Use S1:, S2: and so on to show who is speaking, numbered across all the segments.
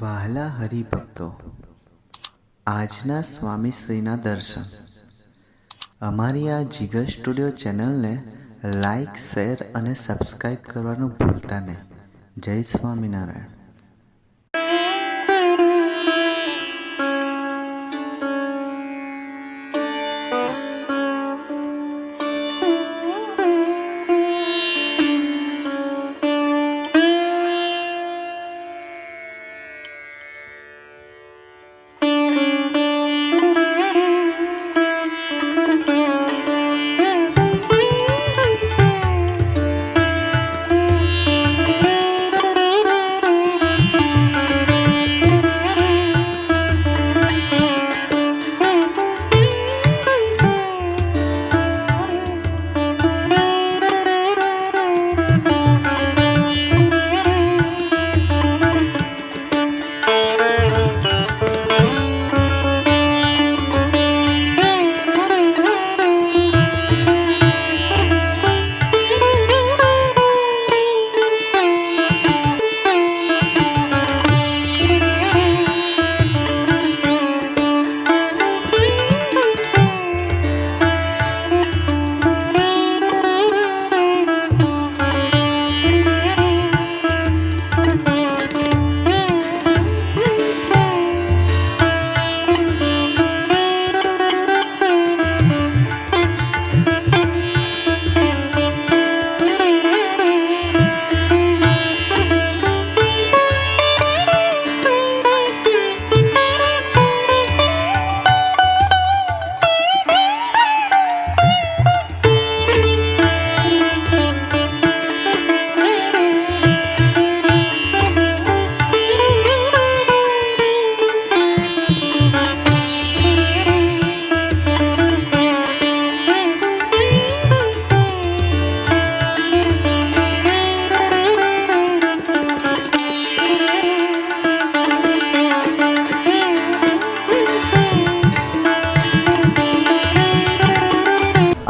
S1: વહાલા હરિભક્તો, આજના સ્વામીશ્રીના દર્શન. અમારી આ જીગર સ્ટુડિયો ચેનલને લાઈક, શેર અને સબસ્ક્રાઈબ કરવાનું ભૂલતા નહીં. જય સ્વામિનારાયણ.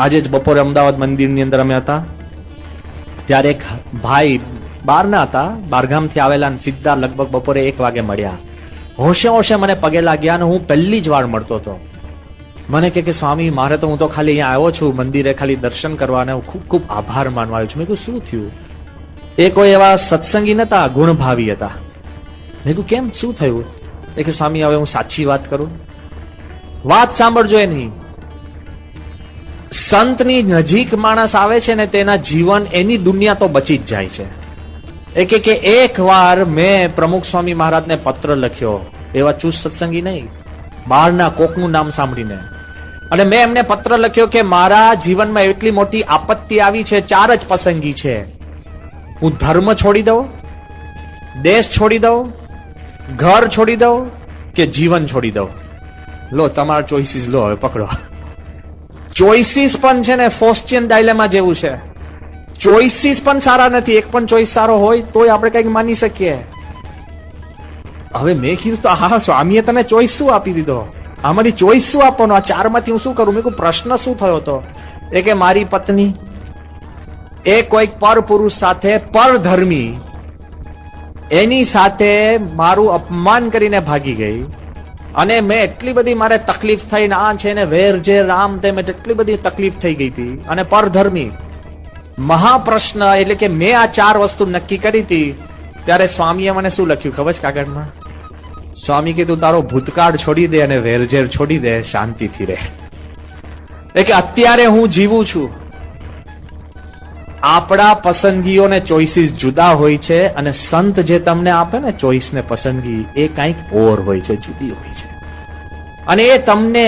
S2: આજે જ બપોરે અમદાવાદ મંદિરની અંદર અમે હતા ત્યારે એક ભાઈ બહારના હતા, બહારગામથી આવેલા, સીધા લગભગ બપોરે 1 વાગે મળ્યા. હોશે હોશે મને પગે લાગ્યા અને હું પહેલી જ વાર મળતો હતો. મને કે સ્વામી, મારે તો હું તો ખાલી અહીંયા આવ્યો છું મંદિરે ખાલી દર્શન કરવા અને હું ખૂબ ખૂબ આભાર માનવા આવ્યો છું. મેં કહ્યું શું થયું? એ કોઈ એવા સત્સંગી નતા, ગુણભાવી હતા. મેં કહ્યું કેમ, શું થયું? એ કે સ્વામી હવે હું સાચી વાત કરું. વાત સાંભળજો એની. સંતની નજીક માણસ આવે છે ને તેના જીવન, એની દુનિયા તો બચી જ જાય છે. કે એક વાર મેં પ્રમુખ સ્વામી મહારાજને પત્ર લખ્યો, એવા ચુસ્ત સત્સંગી નહીં, બહારના કોકનું નામ સાંભળીને, અને મેં એમને પત્ર લખ્યો કે મારા જીવનમાં એટલી મોટી આપત્તિ આવી છે, 4 જ પસંદગી છે. હું ધર્મ છોડી દઉં, દેશ છોડી દઉં, ઘર છોડી દઉં કે જીવન છોડી દઉં. લો તમારા ચોઇસીસ લો, હવે પકડો. ચોઇસીસ પણ છે ને ફોસ્ટિયન ડાયલેમા જેવું છે. ચોઇસીસ પણ સારા નથી. એક પણ ચોઇસ સારો હોય તોય આપણે કઈક માની શકીએ. હવે મેં કીધું તો હા, સ્વામીએ તને ચોઇસ શું આપી દીધો? આમાંથી ચોઇસ શું આપવાનો? આ 4 માંથી હું શું કરું? મેં કહ્યું પ્રશ્ન શું થયો હતો? એ કે મારી પત્ની એ કોઈક પર પુરુષ સાથે, પરધર્મી, એની સાથે મારું અપમાન કરીને ભાગી ગઈ અને મેં એટલી બધી, મારે તકલીફ થઈ ને આ છે ને વેર જે રામ તેમ, એટલી બધી તકલીફ થઈ ગઈ હતી. અને પરધર્મી મહાપ્રશ્ન, એટલે કે મેં આ 4 વસ્તુ નક્કી કરી હતી. ત્યારે સ્વામીએ મને શું લખ્યું ખબર છે કાગળમાં? સ્વામી કીધું તારો ભૂતકાળ છોડી દે અને વેરઝેર છોડી દે, શાંતિથી રહે. એટલે કે અત્યારે હું જીવું છું. આપણા પસંદગીઓને ચોઇસીસ જુદા હોય છે અને સંત જે તમને આપે ને ચોઇસ ને પસંદગી, એ કંઈક ઓર હોય છે, જુદી હોય છે. અને એ તમને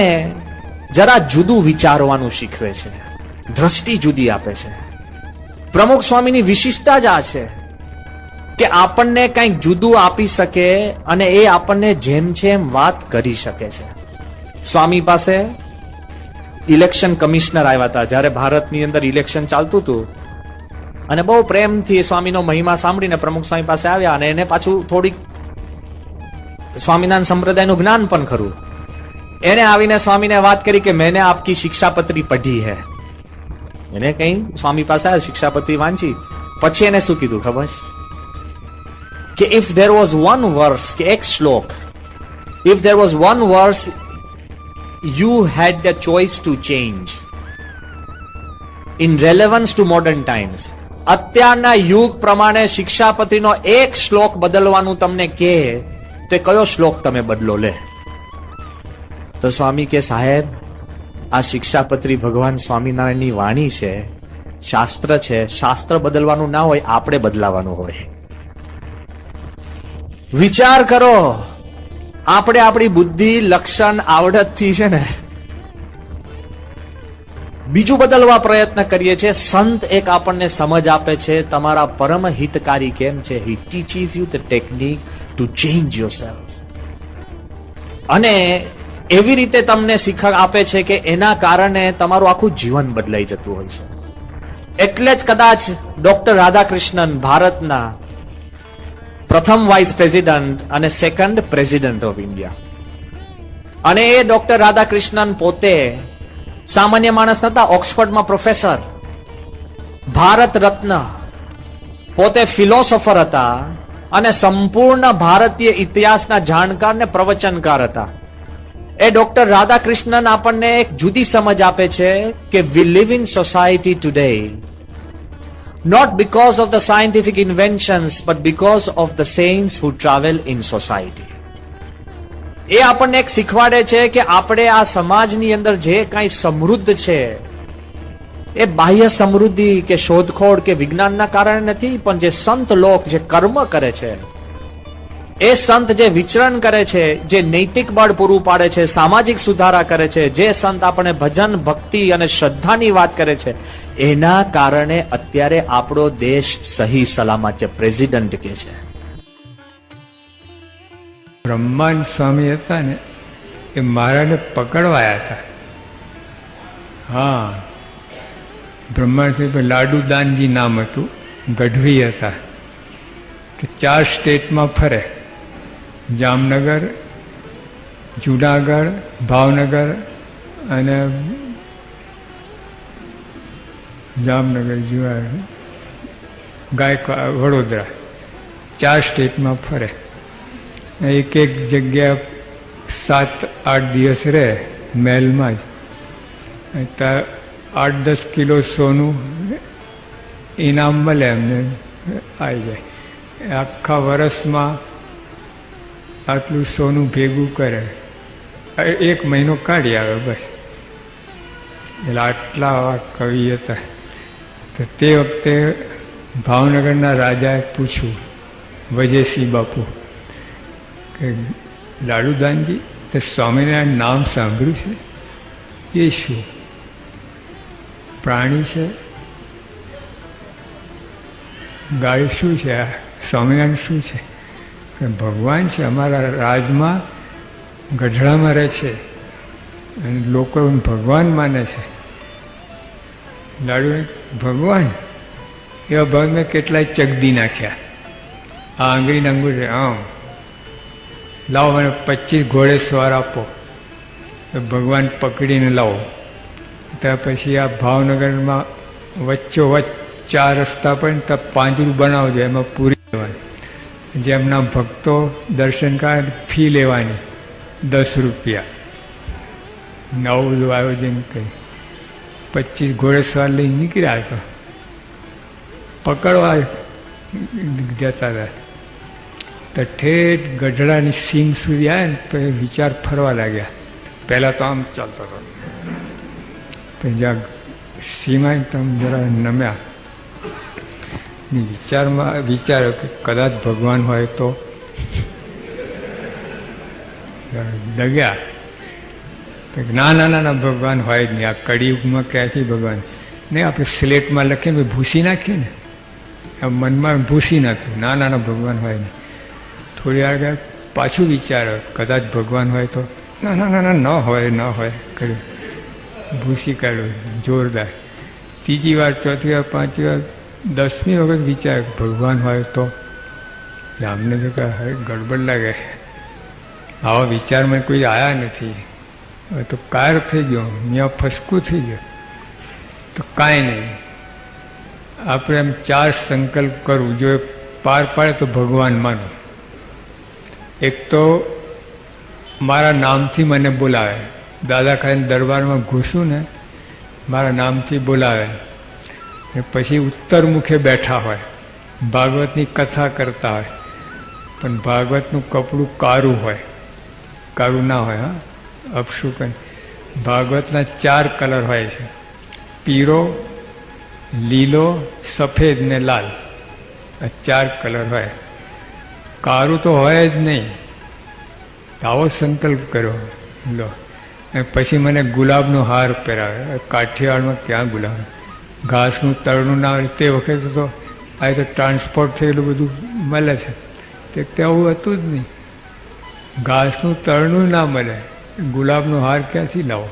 S2: જરા જુદું વિચારવાનું શીખવે છે, દ્રષ્ટિ જુદી આપે છે. પ્રમુખ સ્વામીની વિશિષ્ટતા જ આ છે કે આપણને કંઈક જુદું આપી શકે અને એ આપણને જેમ છે એમ વાત કરી શકે છે. સ્વામી પાસે ઇલેક્શન કમિશનર આવ્યા હતા જ્યારે ભારતની અંદર ઇલેક્શન ચાલતું હતું, અને બહુ પ્રેમથી સ્વામીનો મહિમા સાંભળીને પ્રમુખ સ્વામી પાસે આવ્યા. અને એને પાછું થોડીક સ્વામિનારાયણ સંપ્રદાયનું જ્ઞાન પણ ખરું. એને આવીને સ્વામીને વાત કરી કે મેને આપકી શિક્ષાપત્રી પઢી હૈ. એને કઈ સ્વામી પાસે શિક્ષાપત્રી વાંચી. પછી એને શું કીધું ખબર? કે if there was one verse, કે એક શ્લોક, if there was one verse you had the choice to change in relevance to modern times, અત્યારના યુગ પ્રમાણે શિક્ષાપત્રીનો એક શ્લોક બદલવાનું તમને કહે તો કયો શ્લોક તમે બદલો લે? તો સ્વામી કે સાહેબ, આ શિક્ષાપત્રી ભગવાન સ્વામિનારાયણની વાણી છે, શાસ્ત્ર છે, શાસ્ત્ર બદલવાનું ના હોય, આપણે બદલાવાનું હોય. વિચાર કરો, આપણે આપણી બુદ્ધિ, લક્ષણ, આવડતથી છે ને બીજું બદલવા પ્રયત્ન કરીએ છીએ. સંત એક આપણને સમજ આપે છે, તમારા પરમ હિતકારી કેમ છે. He teaches you the technique to change yourself. અને એવી રીતે તમને શીખ આપે છે કે એના કારણે તમારું આખું જીવન બદલાઈ જતું હોય છે. એટલે જ કદાચ ડોક્ટર રાધાકૃષ્ણન ભારતના પ્રથમ વાઇસ પ્રેસિડન્ટ અને સેકન્ડ પ્રેસિડન્ટ ઓફ ઇન્ડિયા. અને એ ડોક્ટર રાધાકૃષ્ણન પોતે સામાન્ય માણસ નતા, ઓક્સફર્ડમાં પ્રોફેસર, ભારત રત્ન, પોતે ફિલોસોફર હતા અને સંપૂર્ણ ભારતીય ઇતિહાસના જાણકાર ને પ્રવચનકાર હતા. એ ડોક્ટર રાધાકૃષ્ણન આપણને એક જુદી સમજ આપે છે કે વી live in society today not because of the scientific inventions but because of the saints who travel in society. એ આપણને એક શીખવાડે છે કે આપણે આ સમાજની અંદર જે કાંઈ સમૃદ્ધ છે એ બાહ્ય સમૃદ્ધિ કે શોધખોળ કે વિજ્ઞાનના કારણે નથી, પણ જે સંત લોક જે કર્મ કરે છે, એ સંત જે વિચરણ કરે છે, જે નૈતિક બળ પૂરું પાડે છે, સામાજિક સુધારા કરે છે, જે સંત આપણે ભજન, ભક્તિ અને શ્રદ્ધાની વાત કરે છે, એના કારણે અત્યારે આપણો દેશ સહી સલામત છે. પ્રેસિડન્ટ કે છે.
S3: બ્રહ્માનંદ સ્વામી હતા ને, એ મહારાજને પકડવાયા હતા. હા, બ્રહ્માનંદ સ્વામી લાડુદાનજી નામ હતું, ગઢવી હતા. તે 4 સ્ટેટમાં ફરે, જામનગર, જુનાગઢ, ભાવનગર અને જામનગર, જુનાગઢ, ગાયકવાડ, વડોદરા, 4 સ્ટેટમાં ફરે. એક એક જગ્યા 7-8 દિવસ રહે મહેલમાં જ. ત્યાં 8-10 કિલો સોનું ઇનામ મળે એમને, આવી જાય. આખા વર્ષમાં આટલું સોનું ભેગું કરે, 1 મહિનો કાઢી આવે બસ. એટલે આટલા કવિ હતા. તો તે વખતે ભાવનગરના રાજાએ પૂછ્યું, વજયસિંહ બાપુ, કે લાડુદાનજી, તે સ્વામિનારાયણ નામ સાંભળ્યું છે? એ શું પ્રાણી છે? ગાય શું છે? આ સ્વામિનારાયણ શું છે? કે ભગવાન છે, અમારા રાજમાં ગઢડામાં રહે છે અને લોકો ભગવાન માને છે. લાડુ, ભગવાન? એવા ભગવાન કેટલાય ચગદી નાખ્યા. આ આંગળીના અંગૂઠે, હા, લાવો મને 25 ઘોડે સવાર આપો, ભગવાન પકડીને લાવો. ત્યાર પછી આ ભાવનગરમાં વચ્ચોવચ્ચ 4 રસ્તા પણ ત્યાં પાંજરું બનાવજો, એમાં પૂરી લેવાની. જેમના ભક્તો દર્શન કરે ફી લેવાની 10 રૂપિયા. નવું બધું આયોજન કરી 25 ઘોડે સવાર લઈ નીકળ્યા. તો પકડવા જતા હતા. તો ઠેઠ ગઢડાની સીમ સુધી આવ્યા ને પછી વિચાર ફરવા લાગ્યા. પહેલાં તો આમ ચાલતો હતો, પછી જ્યાં સીમા તો આમ જરા નમ્યા. વિચારમાં વિચાર્યો કે કદાચ ભગવાન હોય તો. દગ્યા. નાના નાના ભગવાન હોય જ નહીં. આ કળિયુગમાં ક્યાંથી ભગવાન નહીં? આપણે સ્લેટમાં લખીને ભૂસી નાખીએ ને, મનમાં ભૂસી નાખ્યું. નાના નાના ભગવાન હોય નહીં. થોડી આગળ પાછું વિચારો, કદાચ ભગવાન હોય તો. ના ના ના ન હોય, ન હોય કર્યું, ભૂસી કાઢ્યું જોરદાર. ત્રીજી વાર, ચોથી વાર, 5મી વાર, 10મી વખત વિચાર ભગવાન હોય તો. અમને તો કહે ગડબડ લાગે, આવા વિચારમાં કોઈ આવ્યા નથી. હવે તો કાર થઈ ગયો, ત્યાં ફસકું થઈ ગયો. તો કાંઈ નહીં, આપણે એમ 4 સંકલ્પ કરવું. જો પાર પાડે તો ભગવાન માનો. એક તો મારા નામથી મને બોલાવે. દાદા ખાઈને દરબારમાં ઘૂસું ને મારા નામથી બોલાવે. પછી ઉત્તર મુખે બેઠા હોય, ભાગવતની કથા કરતા હોય, પણ ભાગવતનું કપડું કાળું હોય. કાળું ના હોય, હા, અપશુકન. ભાગવતના 4 કલર હોય છે: પીળો, લીલો, સફેદ ને લાલ. આ 4 કલર હોય. કાળું તો હોય જ નહીં. આવો સંકલ્પ કર્યો લો. અને પછી મને ગુલાબનો હાર પહેરાવે. કાઠિયાવાડમાં ક્યાં ગુલાબ, ઘાસનું તળનું ના હોય. તે વખતે તો આ તો ટ્રાન્સપોર્ટ થયેલું બધું મળે છે. તે આવું હતું જ નહીં. ઘાસનું તળનું ના મળે, ગુલાબનો હાર ક્યાંથી લાવો?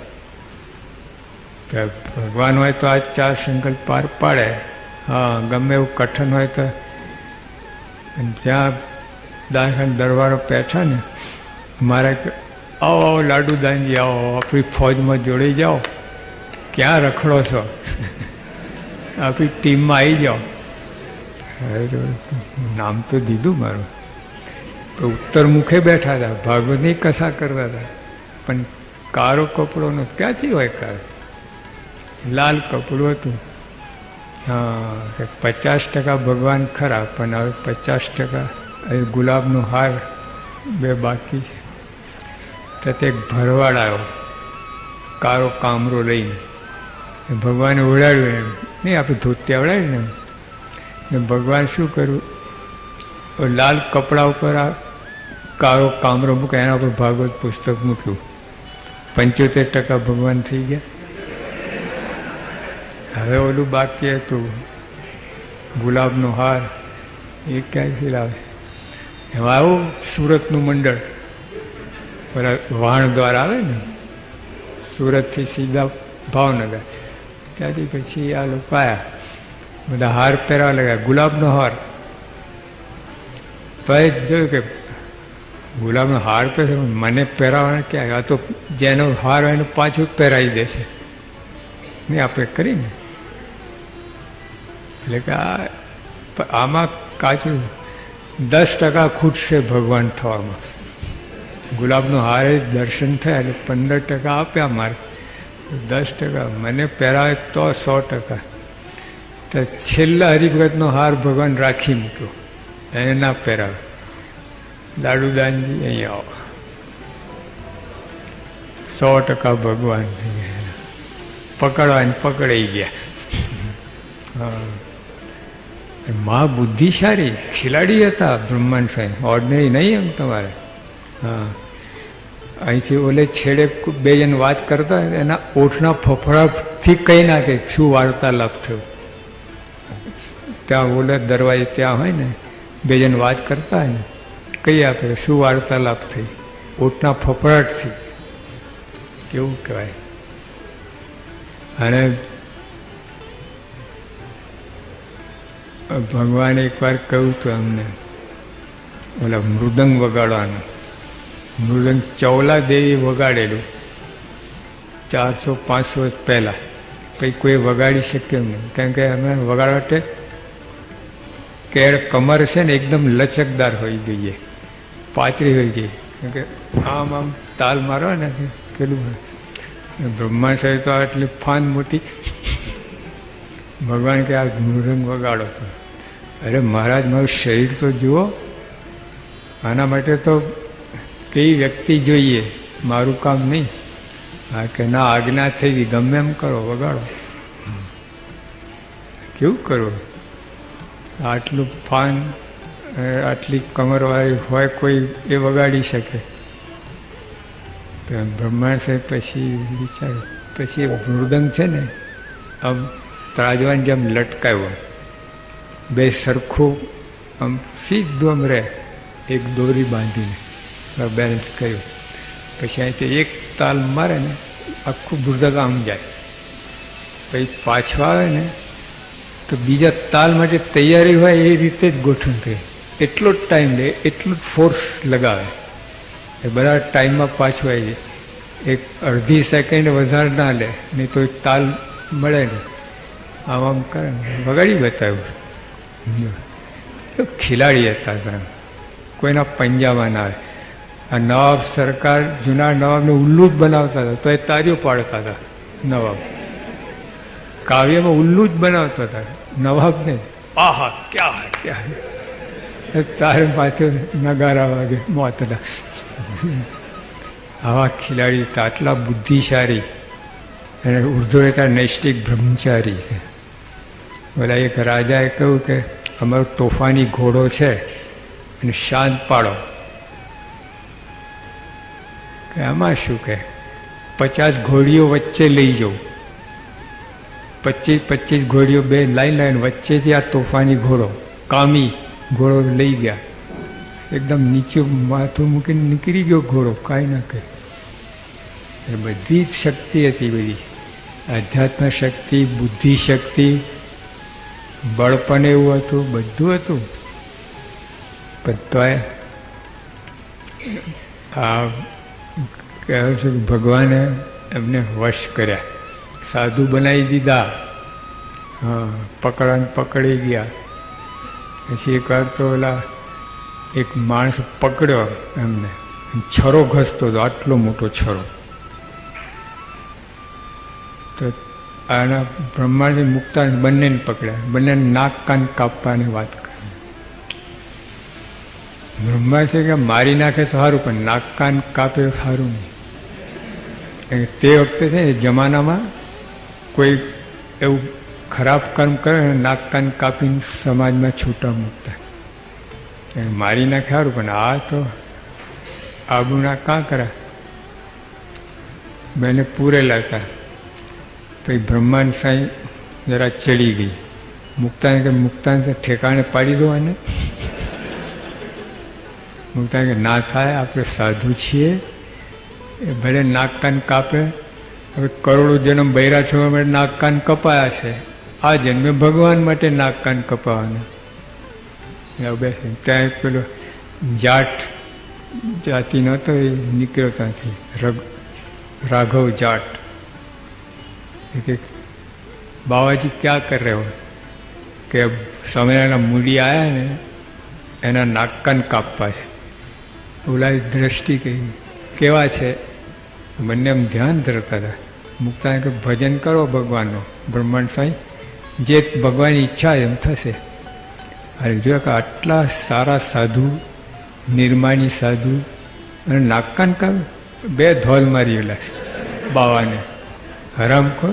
S3: ભગવાન હોય તો આ 4 સંકલ્પ પાર પાડે. હા, ગમે એવું કઠન હોય તો. જ્યાં દાખલ દરબારો બેઠા ને, મારે આવો આવો લાડુદાનજી, આવો આપણી ફોજમાં જોડાઈ જાઓ. ક્યાં રખડો છો? આપણી ટીમમાં આવી જાઓ. હવે તો નામ તો દીધું મારું. તો ઉત્તર મુખે બેઠા હતા, ભાગવતની કથા કરતા હતા. પણ કાળો કપડોનો ક્યાંથી હોય? કાળો લાલ કપડું હતું. હા, 50% ભગવાન ખરા, પણ હવે 50% એ ગુલાબનો હાર 2 બાકી છે. તો તે ભરવાડ આવ્યો કાળો કામરો લઈને. ભગવાને ઓળાડ્યું એમ નહીં, આપણે ધોતી આવડાવ્યું ને ભગવાન શું કર્યું? લાલ કપડા ઉપર આ કાળો કામરો મૂકે, એના ઉપર ભાગવત પુસ્તક મૂક્યું. 75% ભગવાન થઈ ગયા. હવે ઓલું બાકી હતું ગુલાબનો હાર, એ ક્યાંથી લાવશે? એમાં આવું સુરતનું મંડળ, પેલા વાહણ દ્વારા આવે ને, સુરતથી સીધા ભાવનગર. ત્યાંથી પછી આ લોકો આવ્યા, બધા હાર પહેરવા લાગ્યા, ગુલાબનો હાર. તો એ જોયું કે ગુલાબનો હાર તો મને પહેરાવાના ક્યાં? આ તો જેનો હાર હોય એને પાછું પહેરાવી દેશે નહીં, આપણે કરીને. એટલે કે આમાં કાચું 10% ખૂટશે ભગવાન થવામાં. ગુલાબનો હારે દર્શન થયા એટલે 15% આપ્યા મારે. 10% મને પહેરાવે તો 100%. તો છેલ્લા હરિભગતનો હાર ભગવાન રાખી મૂક્યો, એને ના પહેરાવે. લાડુદાનજી અહીંયા આવો, 100% ભગવાન પકડવાને પકડાઈ ગયા. હા, મા બુદ્ધિશાળી ખિલાડી હતા બ્રહ્માંડ સ્વામી, ઓર્ડિનરી નહીં એમ તમારે. હા, અહીંથી ઓલે છેડે 2 જણ વાત કરતા હોય, એના ઓઠના ફફડાથી કહી નાખે શું વાર્તાલાપ થયો. ત્યાં ઓલે દરવાજે ત્યાં હોય ને, 2 જણ વાત કરતા હોય ને, કહી આપે શું વાર્તાલાપ થઈ, ઓઠના ફફડાટથી. કેવું કહેવાય. અને ભગવાને એકવાર કહ્યું હતું અમને, ઓલા મૃદંગ વગાડવાનું. મૃદંગ ચૌલા દેવી વગાડેલું 400-500 વર્ષ પહેલાં. પછી કોઈ વગાડી શકે એમ નહીં, કારણ કે અમે વગાડવા કેળ કમર છે ને એકદમ લચકદાર હોવી જોઈએ, પાતળી હોવી જોઈએ. કારણ કે આમ આમ તાલ મારવા ને પેલું બ્રહ્મા સાહેબ તો આટલી ફાન મોટી. ભગવાન કે આ મૃદંગ વગાડો છો. અરે મહારાજ, મારું શરીર તો જુઓ, આના માટે તો કેવી વ્યક્તિ જોઈએ, મારું કામ નહીં. હા કે ના, આજ્ઞા થઈ ગઈ, ગમે એમ કરો, વગાડો. કેવું કરવું? આટલું ફાન, આટલી કમરવાળી હોય કોઈ એ વગાડી શકે? બ્રહ્મા સાહેબ પછી વિચાર્યું. પછી મૃદંગ છે ને આમ ત્રાજવાની જેમ લટકાવ્યો, 2 સરખું આમ સીધું આમ રહે, એક દોરી બાંધીને બેલેન્સ કર્યું. પછી અહીંથી એક તાલ મારે ને આખું મૃદંગ આમ જાય. પછી પાછું આવે ને તો બીજા તાલ માટે તૈયારી હોય એ રીતે જ ગોઠવણ કરે. એટલો જ ટાઈમ લે, એટલું જ ફોર્સ લગાવે, એ બધા ટાઈમમાં પાછું આવી જાય. એક અડધી સેકન્ડ વધારે ના લે, નહીં તો એક તાલ મળે ને આમ આમ કરે ને વગાડી બતાવ્યું. ખિલાડી હતા સાહેબ, કોઈના પંજામાં ના આવે. આ નવાબ સરકાર જૂના નવાબને ઉલ્લુ જ બનાવતા હતા તો એ તારીઓ પાડતા હતા. નવાબ કાવ્યમાં ઉલ્લુ જ બનાવતા હતા નવાબને. આહા ક્યાં ક્યાં તારે પાછું નગારા વાગે મોતલા. આવા ખેલાડી હતા, આટલા બુદ્ધિશાળી. અને ઉર્દુ હતા નૈષ્ટિક બ્રહ્મચારી છે. બોલા એક રાજાએ કહ્યું કે અમારો તોફાની ઘોડો છે અને શાંત પાડો. કે આમાં શું કે 50 ઘોડીઓ વચ્ચે લઈ જવું. 25 ઘોડીઓ બે લાઈન વચ્ચેથી આ તોફાની ઘોડો કામી ઘોડો લઈ ગયા. એકદમ નીચે માથું મૂકીને નીકળી ગયો ઘોડો, કાંઈ ના કહે. બધી જ શક્તિ હતી, બધી આધ્યાત્મ શક્તિ, બુદ્ધિ શક્તિ, બળપણ એવું હતું, બધું હતું. બધાએ આ કહેવાય છે કે ભગવાને એમને વશ કર્યા, સાધુ બનાવી દીધા. હા, પકડી ગયા. પછી એક વાર તો ઓલા એક માણસ પકડ્યો એમને, છરો ઘસતો હતો, આટલો મોટો છરો. તો આના બ્રહ્માજી મુક્તા બંનેને પકડ્યા, બંનેને નાક કાન કાપવાની વાત કરી. બ્રહ્મા છે કે મારી નાખે તો સારું, પણ નાક કાન કાપે સારું નહીં. તે વખતે છે ને જમાનામાં કોઈ એવું ખરાબ કર્મ કરે નાક કાન કાપીને સમાજમાં છૂટા મૂકતા. મારી નાખે સારું, પણ આ તો આબુના કાં કરા. મેને પૂરેલા હતા. પછી બ્રહ્માંડ સાંઈ જરા ચડી ગઈ. મુક્તાને કે મુક્તાને ઠેકાણે પાડી દો. અને મુક્તાને કે ના થાય, આપણે સાધુ છીએ, એ ભલે નાક કાન કાપે. હવે કરોડો જન્મ બૈરા છો માટે નાક કાન કપાયા છે, આ જન્મે ભગવાન માટે નાક કાન કપાવાના. બેસે ત્યાં પેલો જાટ જાતિ નહોતો, એ નીકળ્યો ત્યાંથી, રાઘવ જાટ. કે બાવાજી ક્યાં કર રહે હો? કે સ્વામિનારાયણના મૂડી આવ્યા ને એના નાક કાન કાપવા છે. ઓલા દ્રષ્ટિ કહી કેવા છે, બંને એમ ધ્યાન ધરતા હતા. મુક્તાને કે ભજન કરો ભગવાનનો. બ્રહ્માંડ સાંઈ જે ભગવાનની ઈચ્છા એમ થશે. અને જોયા કે આટલા સારા સાધુ, નિર્માની સાધુ, અને નાક કાન કાપ બે ધોલ મારી ગયેલા છે બાવાને. હરામખો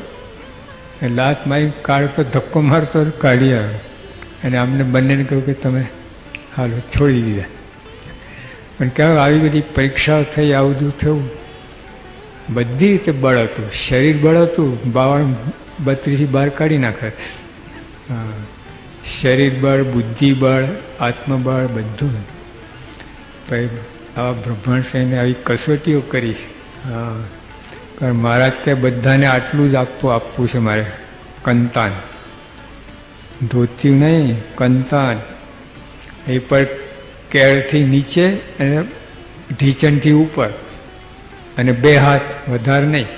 S3: લાત મારી કાઢતો, ધક્કો મારતો કાઢી આવ્યો. અને આમને બંનેને કહ્યું કે તમે હાલો, છોડી દીધા. પણ કહેવાય આવી બધી પરીક્ષાઓ થઈ, આવું બધું થયું. બધી રીતે બળ હતું, શરીર બળ હતું, બાવન 32 બહાર કાઢી નાખે. હા, શરીર બળ, બુદ્ધિ બળ, આત્મબળ બધું. પછી આવા બ્રહ્માંડ સાંઈને આવી કસોટીઓ કરી છે. હા, કારણ મહારાજ કે બધાને આટલું જ આપવું છે મારે. કંતાન, ધોત્યું નહીં, કંતાન. એ પર કેળથી નીચે અને ઢીચણથી ઉપર, અને 2 હાથ, વધારે નહીં.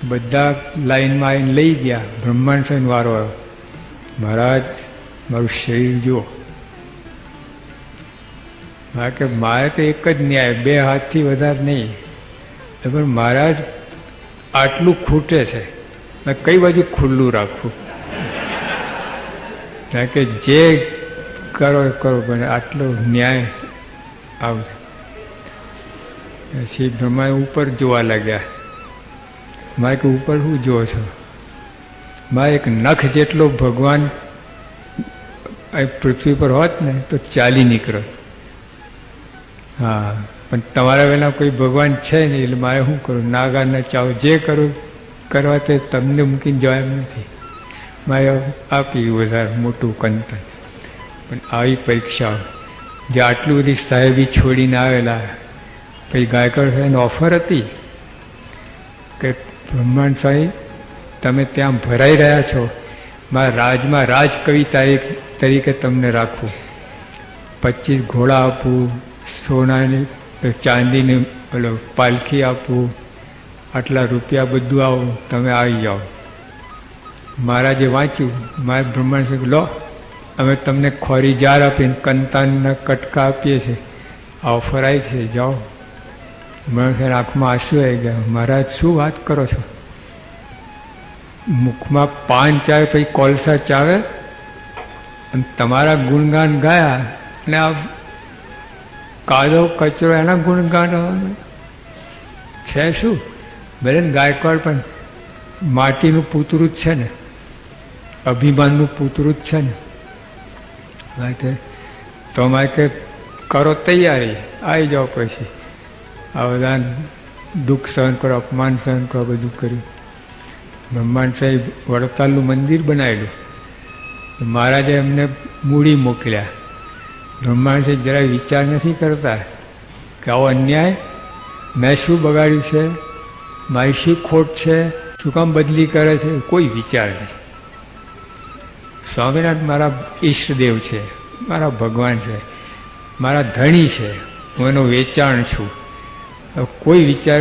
S3: બધા લાઈનમાં આવીને લઈ ગયા. બ્રહ્માંડ સાંઈનો વારો આવ્યો. મહારાજ મારું શરીર જુઓ. કે મારે તો એક જ ન્યાય, 2 હાથથી વધારે નહીં. પણ મહારાજ આટલું ખૂટે છે, કઈ બાજુ ખુલ્લું રાખવું? કારણ કે જે કરો કરો, પણ આટલો ન્યાય આવે. પછી બ્રહ્મા ઉપર જોવા લાગ્યા. મારે કે ઉપર શું જુઓ છો? મારે એક નખ જેટલો ભગવાન પૃથ્વી પર હોત ને તો ચાલી નીકળો. હા, પણ તમારા વેલા કોઈ ભગવાન છે નહીં, એટલે મારે શું કરું? નાગા ન ચાવો, જે કરું કરવા તે તમને મૂકીને જવા એમ નથી. મારે આપી વધારે મોટું કંતન. પણ આવી પરીક્ષાઓ, જે આટલું બધી સાહેબી છોડીને આવેલા. પછી ગાયકવાડ સાહેબની ઓફર હતી કે બ્રહ્માંડ સાહેબ તમે ત્યાં ભરાઈ રહ્યા છો, મારા રાજમાં રાજકવિ તરીકે તમને રાખવું. 25 ઘોડા આપું, સોનાની ચાંદીની પાલખી આપું, આટલા રૂપિયા બધું આવું, તમે આવી જાઓ. મહારાજે વાંચ્યું. મારે બ્રહ્માંડ સાહેબ લો અમે તમને ખોરી જાર આપીને કંતાનના કટકા આપીએ છીએ, આવો ફરાય છે, જાઓ. મને આંખમાં આંસુ આવી ગયા. મહારાજ શું વાત કરો છો? મુખમાં પાન ચાવે પછી કોલસા ચાવે અને તમારા ગુણગાન ગાયા અને આ કાદો કચરો એના ગુણગાન છે શું? ભલે ને ગાયકવાડ પણ માટીનું પૂતરું જ છે ને, અભિમાનનું પૂતરું જ છે ને. તો અમારે કે કરો તૈયારી, આવી જાઓ. પછી આ બધા દુઃખ સહન કરો, અપમાન સહન કરો, બધું કર્યું. બ્રહ્માંડ સાહેબ વડતાલનું મંદિર બનાવેલું. મહારાજે એમને મૂડી મોકલ્યા. બ્રહ્માંડ સાહેબ જરાય વિચાર નથી કરતા કે આવો અન્યાય, મેં શું બગાડ્યું છે, મારી શી ખોટ છે, શું કામ બદલી કરે છે, કોઈ વિચાર નહીં. સ્વામિનારાયણ મારા ઈષ્ટદેવ છે, મારા ભગવાન છે, મારા ધણી છે, હું એનો વેચાણ છું. કોઈ વિચાર